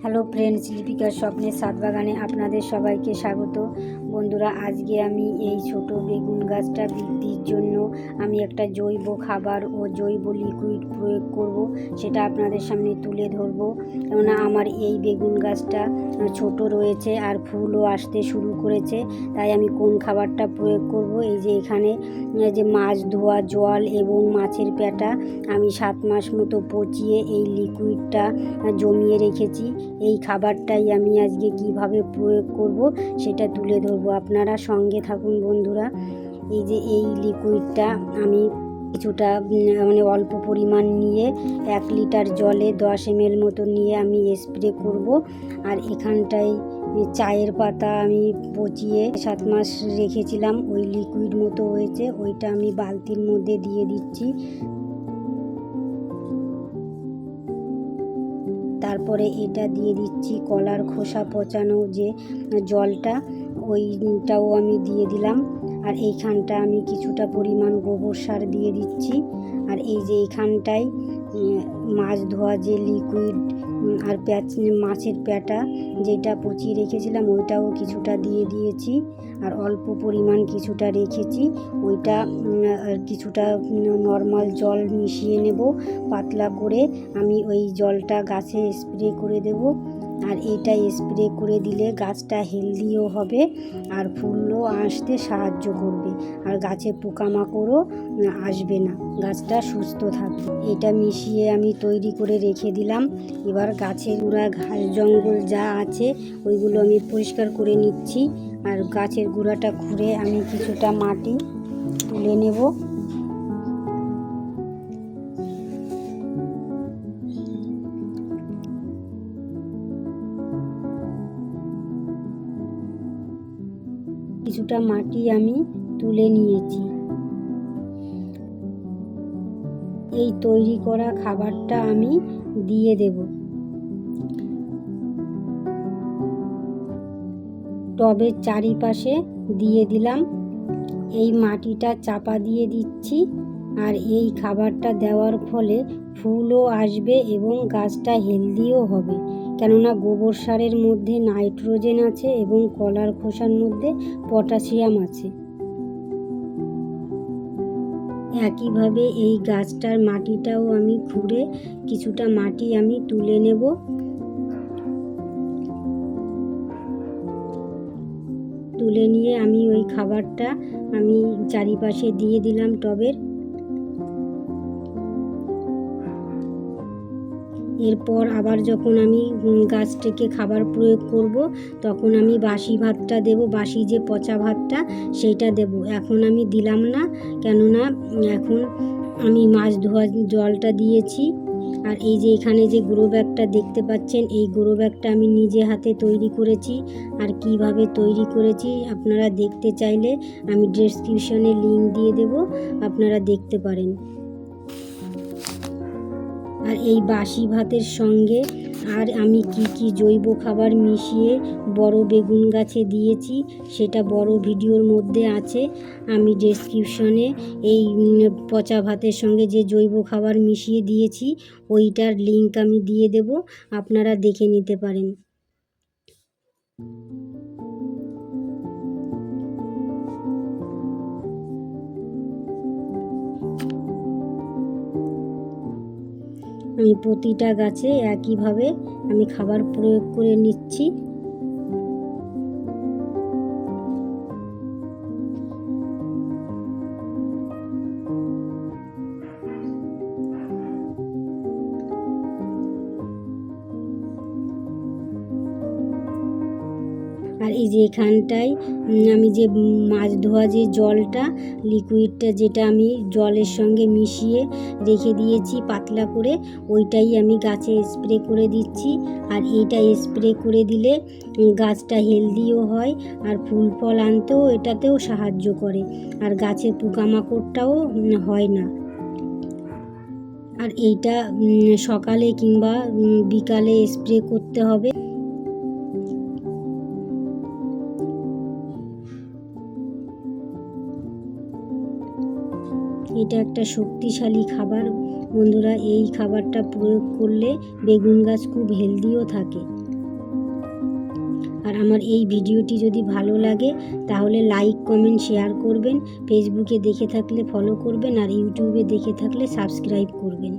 Hello friends, লিপিকার স্বপ্নের ছাদ বাগানে আপনাদের সবাইকে স্বাগত। বন্ধুরা, আজকে আমি এই ছোট বেগুন গাছটা বৃদ্ধির জন্য আমি একটা জৈব খাবার ও জৈব লিকুইড প্রয়োগ করব, সেটা আপনাদের সামনে তুলে ধরবো। কেননা আমার এই বেগুন গাছটা ছোট রয়েছে আর ফুলও আসতে শুরু করেছে, তাই আমি কোন খাবারটা প্রয়োগ করব। এই যে এখানে যে মাছ ধোয়া জল এবং মাছের পেটা আমি 7 মাস মতো পচিয়ে এই লিকুইডটা জমিয়ে রেখেছি। এই খাবারটাই আমি আজকে কিভাবে প্রয়োগ করব সেটা তুলে ধরবো, আপনারা সঙ্গে থাকুন বন্ধুরা। এই যে এই লিকুইডটা আমি কিছুটা অল্প পরিমাণ নিয়ে 1 লিটার জলে 10 ml মতো নিয়ে আমি স্প্রে করব। আর এখানটায় চায়ের পাতা আমি পচিয়ে 7 মাস রেখেছিলাম, ওই লিকুইড মতো হয়েছে, ওইটা আমি বালতির মধ্যে দিয়ে দিচ্ছি। তারপরে এটা দিয়ে দিচ্ছি কলার খোসা পচানো যে জলটা, ওইটাও আমি দিয়ে দিলাম। আর এইখানটা আমি কিছুটা পরিমাণ গোবর সার দিয়ে দিচ্ছি। আর এই যে এইখানটায় মাছ ধোয়া যে লিকুইড আর মাছের পেটা যেটা পচিয়ে রেখেছিলাম ওইটাও কিছুটা দিয়ে দিয়েছি। আর অল্প পরিমাণ কিছুটা রেখেছি, ওইটা কিছুটা নর্মাল জল মিশিয়ে নেব পাতলা করে। আমি ওই জলটা গাছে স্প্রে করে দেব। আর এইটা স্প্রে করে দিলে গাছটা হেলদিও হবে আর ফুলও আসতে সাহায্য করবে, আর গাছে পোকামাকড়ও আসবে না, গাছটা সুস্থ থাকবে। এটা মিশিয়ে আমি তৈরি করে রেখে দিলাম। এবার গাছের গোড়া ঘাস জঙ্গল যা আছে ওইগুলো আমি পরিষ্কার করে নিচ্ছি। আর গাছের গোড়াটা খুঁড়ে আমি কিছুটা মাটি তুলে নেব। কিছুটা মাটি আমি তুলে নিয়েছি। এই তৈরি করা খাবারটা আমি দিয়ে দেব। টবের চারিপাশে দিয়ে দিলাম। এই মাটিটা চাপা দিয়ে দিচ্ছি। আর এই খাবারটা দেওয়ার ফলে ফুলও আসবে এবং গাছটা হেলদিও হবে, কেননা গোবর সারের মধ্যে নাইট্রোজেন আছে এবং কলার খোসার মধ্যে পটাশিয়াম আছে। একইভাবে এই গাছটার মাটিটাও আমি খুঁড়ে কিছুটা মাটি আমি তুলে নেব। তুলে নিয়ে আমি ওই খাবারটা আমি চারিপাশে দিয়ে দিলাম টবের। এরপর আবার যখন আমি গাছটাকে খাবার প্রয়োগ করব তখন আমি বাসি ভাতটা দেব, বাসি যে পচা ভাতটা সেইটা দেব। এখন আমি দিলাম না, কেননা এখন আমি মাছ ধোয়া জলটা দিয়েছি। আর এই যে এখানে যে গ্রো ব্যাগটা দেখতে পাচ্ছেন, এই গ্রো ব্যাগটা আমি নিজে হাতে তৈরি করেছি। আর কিভাবে তৈরি করেছি আপনারা দেখতে চাইলে আমি ডেসক্রিপশনে লিংক দিয়ে দেব, আপনারা দেখতে পারেন। আর এই বাসি ভাতের সঙ্গে আর আমি কি জৈব খাবার মিশিয়ে বড় বেগুন গাছে দিয়েছি সেটা বড় ভিডিওর মধ্যে আছে। আমি ডেসক্রিপশনে এই পচা ভাতের সঙ্গে যে জৈব খাবার মিশিয়ে দিয়েছি ওইটার লিংক আমি দিয়ে দেব, আপনারা দেখে নিতে পারেন। আমি প্রতিটা গাছে একইভাবে আমি খাবার প্রয়োগ করে নিচ্ছি। আর এই যে এখানটায় আমি যে মাছ ধোয়া যে জলটা লিকুইডটা যেটা আমি জলের সঙ্গে মিশিয়ে রেখে দিয়েছি পাতলা করে, ওইটাই আমি গাছে স্প্রে করে দিচ্ছি। আর এইটা স্প্রে করে দিলে গাছটা হেলদিও হয় আর ফুল ফল আনতেও এটাতেও সাহায্য করে, আর গাছের পোকামাকড়টাও হয় না। আর এইটা সকালে কিংবা বিকালে স্প্রে করতে হবে। এটা একটা শক্তিশালী খাবার বন্ধুরা, এই খাবারটা প্রয়োগ করলে বেগুন গাছ খুব হেলদিও থাকে। আর আমার এই ভিডিওটি যদি ভালো লাগে তাহলে লাইক কমেন্ট শেয়ার করবেন। ফেসবুকে দেখে থাকলে ফলো করবেন, আর ইউটিউবে দেখে থাকলে সাবস্ক্রাইব করবেন।